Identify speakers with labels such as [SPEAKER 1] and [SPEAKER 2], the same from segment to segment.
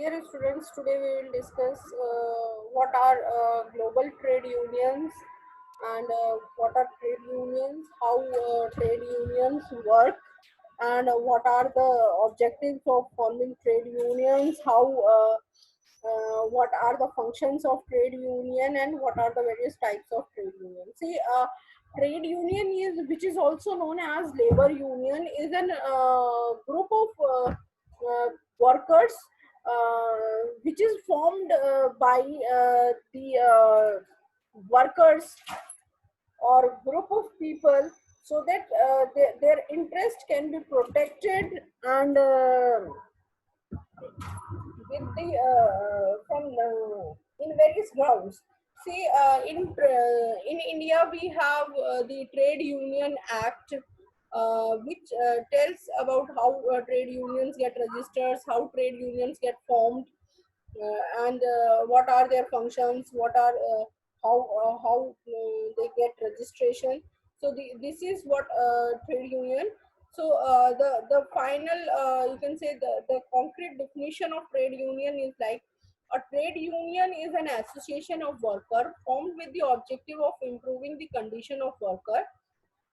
[SPEAKER 1] Dear students, today we will discuss what are global trade unions and what are trade unions, how trade unions work, and what are the objectives of forming trade unions, what are the functions of trade union, and what are the various types of trade union. See, trade union is, which is also known as labor union, is an group of workers which is formed by the workers or group of people, so that their interest can be protected and with the from in various grounds. See, in India we have the Trade Union Act, which tells about how trade unions get registered, how trade unions get formed, and what are their functions, what are how they get registration. So this is what trade union. So the final, you can say, the concrete definition of trade union is like: a trade union is an association of worker formed with the objective of improving the condition of worker.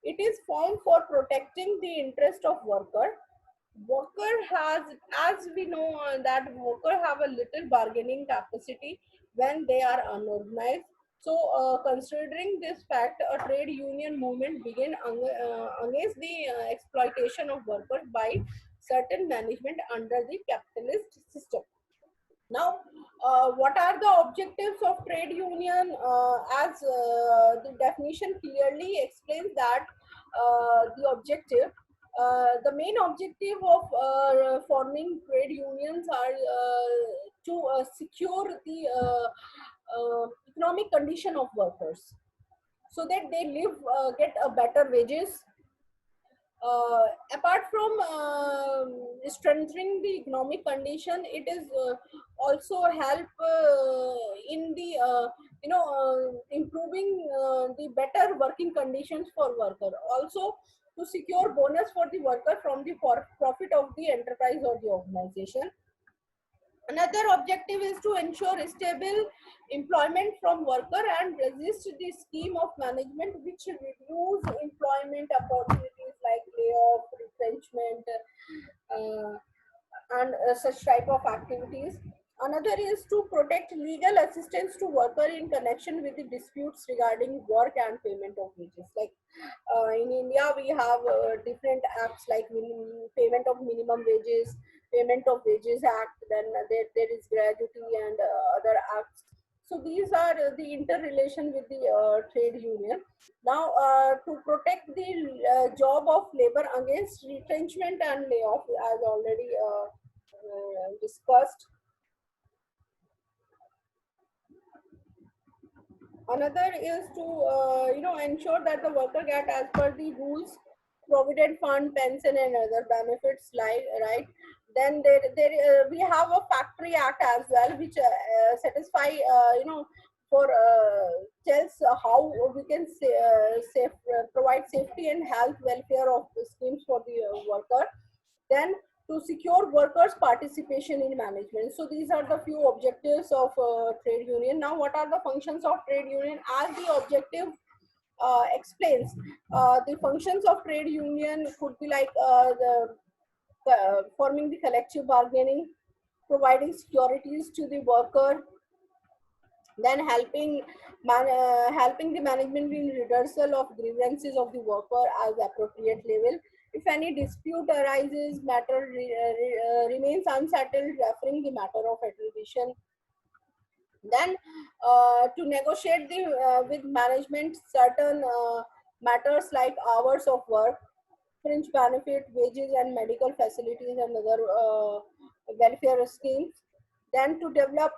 [SPEAKER 1] It is formed for protecting the interest of worker. Worker has, as we know, that worker have a little bargaining capacity when they are unorganized. So considering this fact, a trade union movement began against the exploitation of workers by certain management under the capitalist system. Now, what are the objectives of trade union? As the definition clearly explains that the main objective of forming trade unions are to secure the economic condition of workers, so that they live, get a better wages. Apart from strengthening the economic condition, it is also help in the improving the better working conditions for worker, also to secure bonus for the worker from the profit of the enterprise or the organization. Another objective is to ensure stable employment from worker and resist the scheme of management which reduce employment opportunities like layoff, retrenchment, uh, and such type of activities. Another is to protect legal assistance to worker in connection with the disputes regarding work and payment of wages. Like in India, we have different acts like payment of minimum wages, Payment of Wages Act, then there is gratuity and other acts. So these are the interrelation with the trade union. Now, to protect the job of labor against retrenchment and layoff, as already discussed. Another is to ensure that the worker get as per the rules, provident fund, pension, and other benefits. Like, right, then there we have a Factory Act as well, which satisfy for tells how we can provide safety and health welfare of the schemes for the worker. Then, to secure workers' participation in management. So these are the few objectives of trade union. Now, what are the functions of trade union? As the objective explains, the functions of trade union could be like forming the collective bargaining, providing securities to the worker, then helping the management in reversal of grievances of the worker as appropriate level. If any dispute arises, matter remains unsettled, referring the matter of arbitration. Then, to negotiate with management certain matters like hours of work, fringe benefit, wages and medical facilities, and other welfare schemes. Then, to develop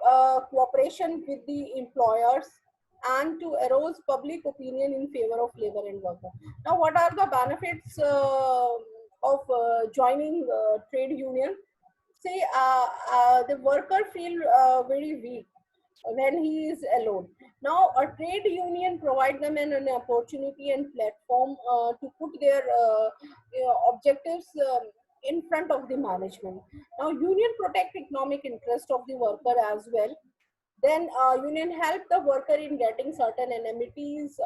[SPEAKER 1] cooperation with the employers, and to arouse public opinion in favor of labor and worker. Now, what are the benefits of joining trade union? Say, the worker feel very weak when he is alone. Now, a trade union provide them an opportunity and platform to put their objectives in front of the management. Now, union protect economic interest of the worker as well. Then union help the worker in getting certain amenities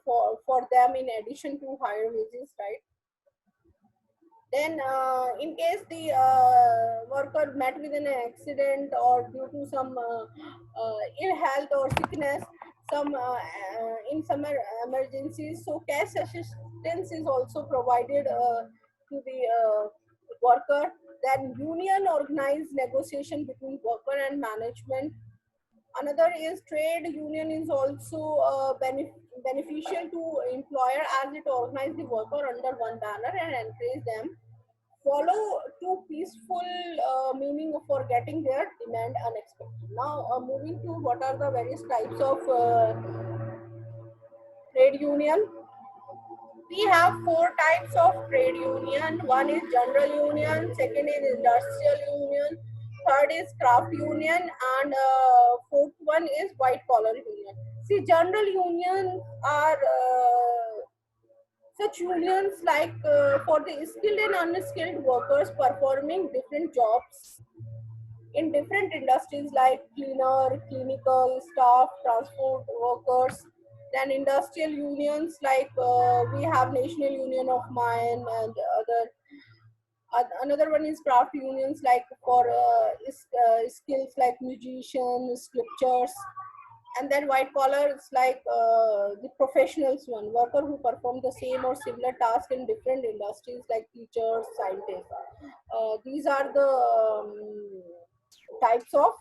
[SPEAKER 1] for them in addition to higher wages, right? Then, in case the worker met with an accident or due to some ill health or sickness, in some emergencies, so cash assistance is also provided to the worker. Then, union organized negotiation between worker and management. Another is trade union is also beneficial to employer as it organizes the worker under one banner and encourage them follow to peaceful meaning for getting their demand unexpected. Now, moving to what are the various types of trade union. We have four types of trade union. One is general union, second is industrial union, third is craft union, and fourth one is white collar union. See, general unions are such unions like for the skilled and unskilled workers performing different jobs in different industries like cleaner, clinical, staff, transport workers. Then industrial unions like we have National Union of Mine and other. Another one is craft unions like for skills like musicians, sculptures, and then white collar it's like the professionals one worker who perform the same or similar task in different industries like teachers, scientists. These are the types of